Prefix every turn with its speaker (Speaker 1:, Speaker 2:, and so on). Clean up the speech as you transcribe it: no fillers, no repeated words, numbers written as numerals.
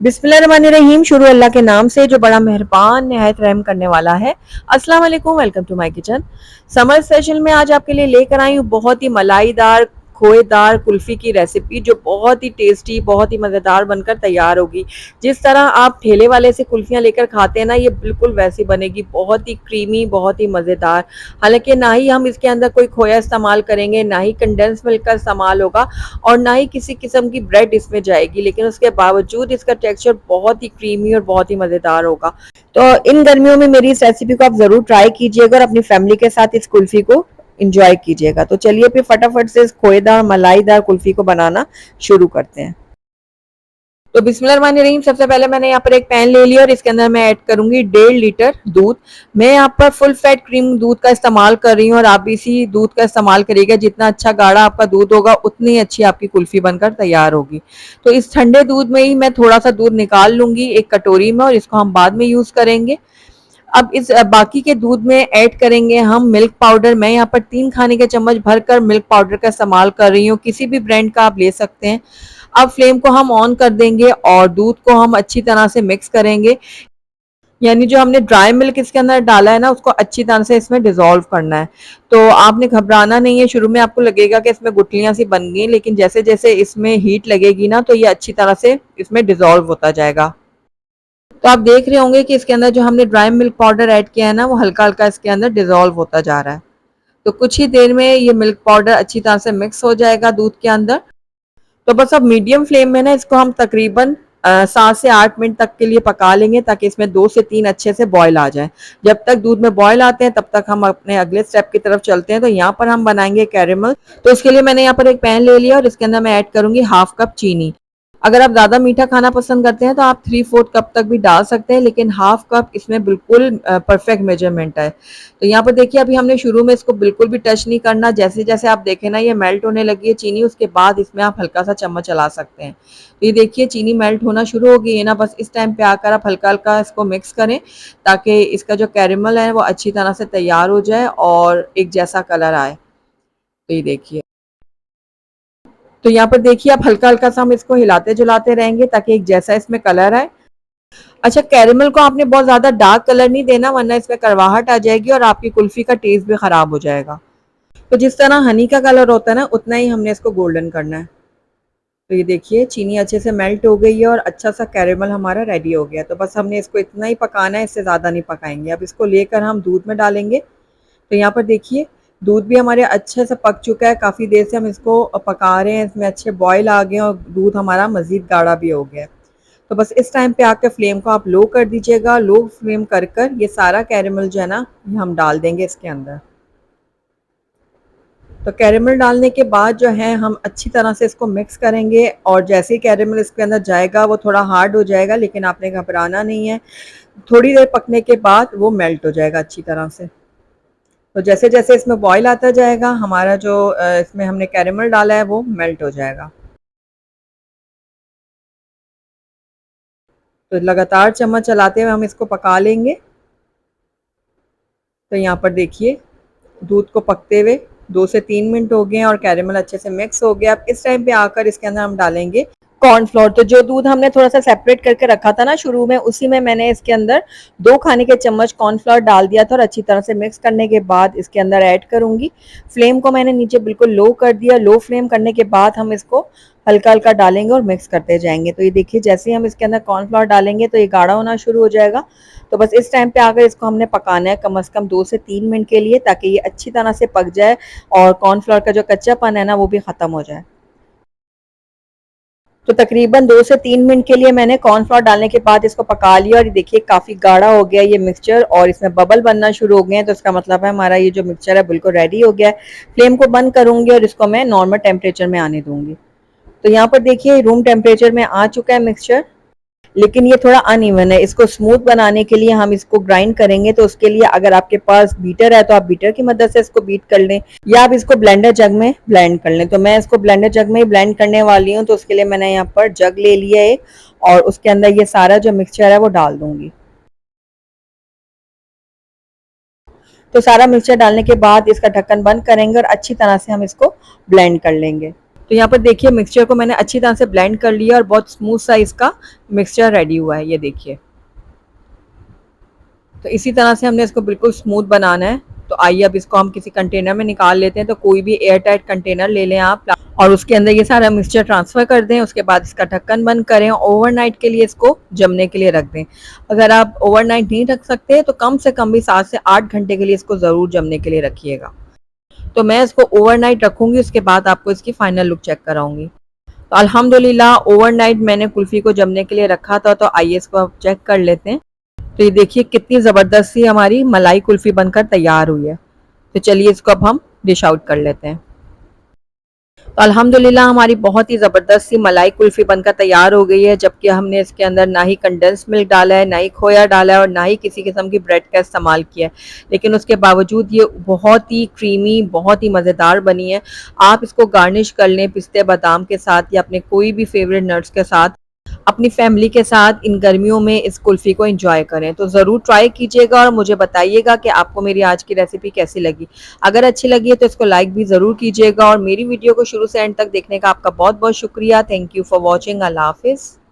Speaker 1: बिस्मिल्लाहिर्रहमानिर्रहीम। शुरू अल्लाह के नाम से जो बड़ा मेहरबान निहायत रहम करने वाला है। अस्सलाम वालेकुम, welcome to my kitchen. Summer special में आज आपके लिए लेकर आई हूँ बहुत ही मलाईदार खोएदार कुल्फ़ी की रेसिपी, जो बहुत ही टेस्टी, बहुत ही मज़ेदार बनकर तैयार होगी। जिस तरह आप ठेले वाले से कुल्फ़ियाँ लेकर खाते हैं ना, ये बिल्कुल वैसी बनेगी, बहुत ही क्रीमी, बहुत ही मज़ेदार। हालांकि ना ही हम इसके अंदर कोई खोया इस्तेमाल करेंगे, ना ही कंडेंस मिल्क का इस्तेमाल होगा और ना ही किसी किस्म की ब्रेड इसमें जाएगी, लेकिन उसके बावजूद इसका टेक्सचर बहुत ही क्रीमी और बहुत ही मज़ेदार होगा। तो इन गर्मियों में मेरी इस रेसिपी को आप ज़रूर ट्राई कीजिएगा और अपनी फैमिली के साथ इस कुल्फ़ी को इंजॉय कीजिएगा। तो चलिए फिर फटाफट से इस खोएदार मलाईदार कुल्फ़ी को बनाना शुरू करते हैं। तो बिस्मिल्लाहिर्रहमानिर्रहीम। सबसे पहले मैंने यहाँ पर एक पैन ले लिया और इसके अंदर मैं ऐड करूंगी 1.5 लीटर दूध। मैं यहाँ पर फुल फैट क्रीम दूध का इस्तेमाल कर रही हूँ और आप भी इसी दूध का इस्तेमाल करिएगा। जितना अच्छा गाढ़ा आपका दूध होगा उतनी अच्छी आपकी कुल्फी बनकर तैयार होगी। तो इस ठंडे दूध में ही मैं थोड़ा सा दूध निकाल लूंगी एक कटोरी में और इसको हम बाद में यूज करेंगे। अब इस बाकी के दूध में ऐड करेंगे हम मिल्क पाउडर। मैं यहाँ पर 3 खाने के चम्मच भरकर मिल्क पाउडर का इस्तेमाल कर रही हूँ, किसी भी ब्रांड का आप ले सकते हैं। अब फ्लेम को हम ऑन कर देंगे और दूध को हम अच्छी तरह से मिक्स करेंगे। यानी जो हमने ड्राई मिल्क इसके अंदर डाला है ना, उसको अच्छी तरह से इसमें डिसॉल्व करना है। तो आपने घबराना नहीं है। शुरू में आपको लगेगा कि इसमें गुठलियां सी बन गई, लेकिन जैसे जैसे इसमें हीट लगेगी ना, तो ये अच्छी तरह से इसमें डिसॉल्व होता जाएगा। तो आप देख रहे होंगे कि इसके अंदर जो हमने ड्राई मिल्क पाउडर ऐड किया है ना, वो हल्का हल्का इसके अंदर डिसॉल्व होता जा रहा है। तो कुछ ही देर में ये मिल्क पाउडर अच्छी तरह से मिक्स हो जाएगा दूध के अंदर। तो बस अब मीडियम फ्लेम में ना इसको हम तकरीबन 7 से 8 मिनट तक के लिए पका लेंगे, ताकि इसमें 2 से 3 अच्छे से बॉयल आ जाए। जब तक दूध में बॉयल आते हैं तब तक हम अपने अगले स्टेप की तरफ चलते हैं। तो यहाँ पर हम बनाएंगे कैरेमल। तो इसके लिए मैंने यहाँ पर एक पैन ले लिया और इसके अंदर मैं ऐड करूंगी 1/2 कप चीनी। अगर आप ज़्यादा मीठा खाना पसंद करते हैं तो आप 3/4 कप तक भी डाल सकते हैं, लेकिन 1/2 कप इसमें बिल्कुल परफेक्ट मेजरमेंट है। तो यहाँ पर देखिए, अभी हमने शुरू में इसको बिल्कुल भी टच नहीं करना। जैसे जैसे आप देखें ना ये मेल्ट होने लगी है चीनी, उसके बाद इसमें आप हल्का सा चम्मच चला सकते हैं। तो ये देखिए चीनी मेल्ट होना शुरू हो गई है ना। बस इस टाइम पे आकर आप हल्का हल्का इसको मिक्स करें, ताकि इसका जो कैरेमल है वो अच्छी तरह से तैयार हो जाए और एक जैसा कलर आए। तो ये देखिए, तो यहाँ पर देखिए आप हल्का हल्का सा हम इसको हिलाते जुलाते रहेंगे ताकि एक जैसा इसमें कलर आए। अच्छा, कैरेमल को आपने बहुत ज्यादा डार्क कलर नहीं देना, वरना इसमें करवाहट आ जाएगी और आपकी कुल्फी का टेस्ट भी खराब हो जाएगा। तो जिस तरह हनी का कलर होता है ना, उतना ही हमने इसको गोल्डन करना है। तो ये देखिए चीनी अच्छे से मेल्ट हो गई है और अच्छा सा कैरेमल हमारा रेडी हो गया। तो बस हमने इसको इतना ही पकाना है, इससे ज़्यादा नहीं पकाएंगे। अब इसको लेकर हम दूध में डालेंगे। तो यहाँ पर देखिए दूध भी हमारे अच्छे से पक चुका है। काफ़ी देर से हम इसको पका रहे हैं, इसमें अच्छे बॉयल आ गए और दूध हमारा मज़ीद गाढ़ा भी हो गया है। तो बस इस टाइम पे आकर फ्लेम को आप लो कर दीजिएगा। लो फ्लेम कर कर ये सारा कैरेमल जो है ना, ये हम डाल देंगे इसके अंदर। तो कैरेमल डालने के बाद जो है हम अच्छी तरह से इसको मिक्स करेंगे और जैसे ही कैरेमल इसके अंदर जाएगा वो थोड़ा हार्ड हो जाएगा, लेकिन आपने घबराना नहीं है। थोड़ी देर पकने के बाद वो मेल्ट हो जाएगा अच्छी तरह से। तो जैसे जैसे इसमें बॉयल आता जाएगा हमारा जो इसमें हमने कैरेमल डाला है वो मेल्ट हो जाएगा। तो लगातार चम्मच चलाते हुए हम इसको पका लेंगे। तो यहाँ पर देखिए दूध को पकते हुए 2 से 3 मिनट हो गए हैं और कैरेमल अच्छे से मिक्स हो गया। अब इस टाइम पे आकर इसके अंदर हम डालेंगे कॉर्नफ्लोर। तो जो दूध हमने थोड़ा सा सेपरेट करके रखा था ना शुरू में, उसी में मैंने इसके अंदर 2 खाने के चम्मच कॉर्नफ्लोर डाल दिया था और अच्छी तरह से मिक्स करने के बाद इसके अंदर ऐड करूंगी। फ्लेम को मैंने नीचे बिल्कुल लो कर दिया। लो फ्लेम करने के बाद हम इसको हल्का हल्का डालेंगे और मिक्स करते जाएंगे। तो ये देखिए जैसे ही हम इसके अंदर कॉर्नफ्लोर डालेंगे तो ये गाढ़ा होना शुरू हो जाएगा। तो बस इस टाइम पे आकर इसको हमने पकाना है कम से कम 2 से 3 मिनट के लिए, ताकि ये अच्छी तरह से पक जाए और कॉर्नफ्लोर का जो कच्चापन है ना वो भी खत्म हो जाए। तो तकरीबन 2 से 3 मिनट के लिए मैंने कॉर्नफ्लोर डालने के बाद इसको पका लिया और ये देखिए काफ़ी गाढ़ा हो गया ये मिक्सचर और इसमें बबल बनना शुरू हो गए हैं। तो इसका मतलब है हमारा ये जो मिक्सचर है बिल्कुल रेडी हो गया है। फ्लेम को बंद करूंगी और इसको मैं नॉर्मल टेम्परेचर में आने दूंगी। तो यहाँ पर देखिए रूम टेम्परेचर में आ चुका है मिक्सचर, लेकिन ये थोड़ा अनइवन है। इसको स्मूथ बनाने के लिए हम इसको ग्राइंड करेंगे। तो उसके लिए अगर आपके पास बीटर है तो आप बीटर की मदद से इसको बीट कर लें, या आप इसको ब्लेंडर जग में ब्लेंड कर लें। तो मैं इसको ब्लेंडर जग में ही ब्लेंड करने वाली हूँ। तो उसके लिए मैंने यहाँ पर जग ले लिया है और उसके अंदर ये सारा जो मिक्सचर है वो डाल दूंगी। तो सारा मिक्सचर डालने के बाद इसका ढक्कन बंद करेंगे और अच्छी तरह से हम इसको ब्लेंड कर लेंगे। तो यहाँ पर देखिए मिक्सचर को मैंने अच्छी तरह से ब्लेंड कर लिया और बहुत स्मूथ सा इसका मिक्सचर रेडी हुआ है, ये देखिए। तो इसी तरह से हमने इसको बिल्कुल स्मूथ बनाना है। तो आइए अब इसको हम किसी कंटेनर में निकाल लेते हैं। तो कोई भी एयर टाइट कंटेनर ले लें आप और उसके अंदर ये सारा मिक्सचर ट्रांसफ़र कर दें। उसके बाद इसका ढक्कन बंद करें, ओवरनाइट के लिए इसको जमने के लिए रख दें। अगर आप ओवरनाइट नहीं रख सकते तो कम से कम भी 7 से 8 घंटे के लिए इसको ज़रूर जमने के लिए रखिएगा। तो मैं इसको ओवरनाइट रखूँगी, उसके बाद आपको इसकी फाइनल लुक चेक कराऊँगी। तो अल्हम्दुलिल्लाह ओवरनाइट मैंने कुल्फ़ी को जमने के लिए रखा था। तो आइए इसको अब चेक कर लेते हैं। तो ये देखिए कितनी ज़बरदस्त सी हमारी मलाई कुल्फ़ी बनकर तैयार हुई है। तो चलिए इसको अब हम डिश आउट कर लेते हैं। तो अल्हम्दुलिल्लाह हमारी बहुत ही ज़बरदस्त सी मलाई कुल्फ़ी बनकर तैयार हो गई है, जबकि हमने इसके अंदर ना ही कंडेंस मिल्क डाला है, ना ही खोया डाला है और ना ही किसी किस्म की ब्रेड का इस्तेमाल किया है। लेकिन उसके बावजूद ये बहुत ही क्रीमी, बहुत ही मज़ेदार बनी है। आप इसको गार्निश कर लें पिस्ते बादाम के साथ या अपने कोई भी फेवरेट नट्स के साथ, अपनी फैमिली के साथ इन गर्मियों में इस कुल्फ़ी को एंजॉय करें। तो ज़रूर ट्राई कीजिएगा और मुझे बताइएगा कि आपको मेरी आज की रेसिपी कैसी लगी। अगर अच्छी लगी है तो इसको लाइक भी ज़रूर कीजिएगा और मेरी वीडियो को शुरू से एंड तक देखने का आपका बहुत बहुत शुक्रिया। Thank you for watching. अल्लाह हाफिज़।